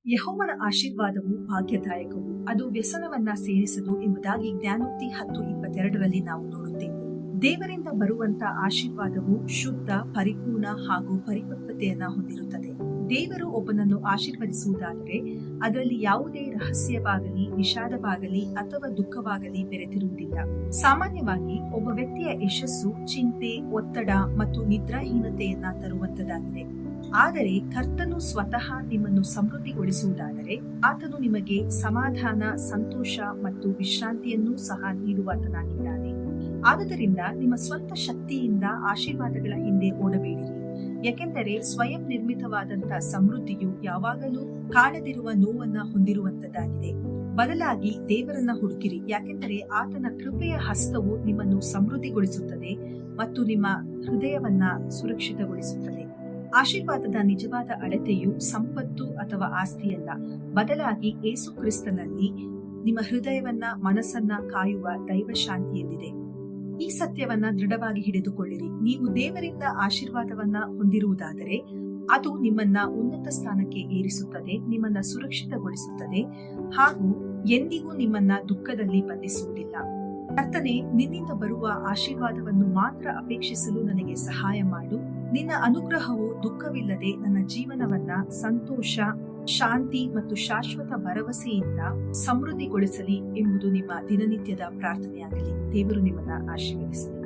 ಯೆಹೋವನ ಆಶೀರ್ವಾದವು ಭಾಗ್ಯದಾಯಕವು, ಅದು ವ್ಯಸನವನ್ನ ಸೇರಿಸದು ಎಂಬುದಾಗಿ ಜ್ಞಾನೋಕ್ತಿ 10:22 ನಾವು ನೋಡುತ್ತೇವೆ. ದೇವರಿಂದ ಬರುವಂತ ಆಶೀರ್ವಾದವು ಶುದ್ಧ, ಪರಿಪೂರ್ಣ ಹಾಗೂ ಪರಿಪಕ್ವತೆಯನ್ನ ಹೊಂದಿರುತ್ತದೆ. ದೇವರು ಒಬ್ಬನನ್ನು ಆಶೀರ್ವದಿಸುವುದಾದರೆ ಅದರಲ್ಲಿ ಯಾವುದೇ ರಹಸ್ಯವಾಗಲಿ, ವಿಷಾದವಾಗಲಿ ಅಥವಾ ದುಃಖವಾಗಲಿ ಬೆರೆತಿರುವುದಿಲ್ಲ. ಸಾಮಾನ್ಯವಾಗಿ ಒಬ್ಬ ವ್ಯಕ್ತಿಯ ಯಶಸ್ಸು ಚಿಂತೆ, ಒತ್ತಡ ಮತ್ತು ನಿದ್ರಾಹೀನತೆಯನ್ನ ತರುವಂತದಾಗಿದೆ. ಆದರೆ ಕರ್ತನು ಸ್ವತಃ ನಿಮ್ಮನ್ನು ಸಮೃದ್ಧಿಗೊಳಿಸುವುದಾದರೆ ಆತನು ನಿಮಗೆ ಸಮಾಧಾನ, ಸಂತೋಷ ಮತ್ತು ವಿಶ್ರಾಂತಿಯನ್ನೂ ಸಹ ನೀಡುವಾತನಾಗಿದ್ದಾನೆ. ಆದುದರಿಂದ ನಿಮ್ಮ ಸ್ವಂತ ಶಕ್ತಿಯಿಂದ ಆಶೀರ್ವಾದಗಳ ಹಿಂದೆ ಓಡಬೇಡಿರಿ. ಯಾಕೆಂದರೆ ಸ್ವಯಂ ನಿರ್ಮಿತವಾದಂತಹ ಸಮೃದ್ಧಿಯು ಯಾವಾಗಲೂ ಕಾಣದಿರುವ ನೋವನ್ನ ಹೊಂದಿರುವಂತದ್ದಾಗಿದೆ. ಬದಲಾಗಿ ದೇವರನ್ನ ಹುಡುಕಿರಿ, ಯಾಕೆಂದರೆ ಆತನ ಕೃಪೆಯ ಹಸ್ತವು ನಿಮ್ಮನ್ನು ಸಮೃದ್ಧಿಗೊಳಿಸುತ್ತದೆ ಮತ್ತು ನಿಮ್ಮ ಹೃದಯವನ್ನ ಸುರಕ್ಷಿತಗೊಳಿಸುತ್ತದೆ. ಆಶೀರ್ವಾದದ ನಿಜವಾದ ಅಳತೆಯು ಸಂಪತ್ತು ಅಥವಾ ಆಸ್ತಿಯಲ್ಲ, ಬದಲಾಗಿ ಯೇಸು ಕ್ರಿಸ್ತನಲ್ಲಿ ನಿಮ್ಮ ಹೃದಯವನ್ನ, ಮನಸ್ಸನ್ನ ಕಾಯುವ ದೈವ ಶಾಂತಿಯಲ್ಲಿದೆ. ಈ ಸತ್ಯವನ್ನ ದೃಢವಾಗಿ ಹಿಡಿದುಕೊಳ್ಳಿರಿ. ನೀವು ದೇವರಿಂದ ಆಶೀರ್ವಾದವನ್ನ ಹೊಂದಿರುವುದಾದರೆ ಅದು ನಿಮ್ಮನ್ನ ಉನ್ನತ ಸ್ಥಾನಕ್ಕೆ ಏರಿಸುತ್ತದೆ, ನಿಮ್ಮನ್ನ ಸುರಕ್ಷಿತಗೊಳಿಸುತ್ತದೆ ಹಾಗೂ ಎಂದಿಗೂ ನಿಮ್ಮನ್ನ ದುಃಖದಲ್ಲಿ ಬಂಧಿಸುವುದಿಲ್ಲ. ಕರ್ತನೇ, ನಿನ್ನಿಂದ ಬರುವ ಆಶೀರ್ವಾದವನ್ನು ಮಾತ್ರ ಅಪೇಕ್ಷಿಸಲು ನನಗೆ ಸಹಾಯ ಮಾಡು. ನಿನ್ನ ಅನುಗ್ರಹವು ದುಃಖವಿಲ್ಲದೆ ನನ್ನ ಜೀವನವನ್ನ ಸಂತೋಷ, ಶಾಂತಿ ಮತ್ತು ಶಾಶ್ವತ ಭರವಸೆಯಿಂದ ಸಮೃದ್ಧಿಗೊಳಿಸಲಿ ಎಂಬುದು ನಿಮ್ಮ ದಿನನಿತ್ಯದ ಪ್ರಾರ್ಥನೆಯಾಗಲಿ. ದೇವರು ನಿಮ್ಮನ್ನ ಆಶೀರ್ವದಿಸಲಿ.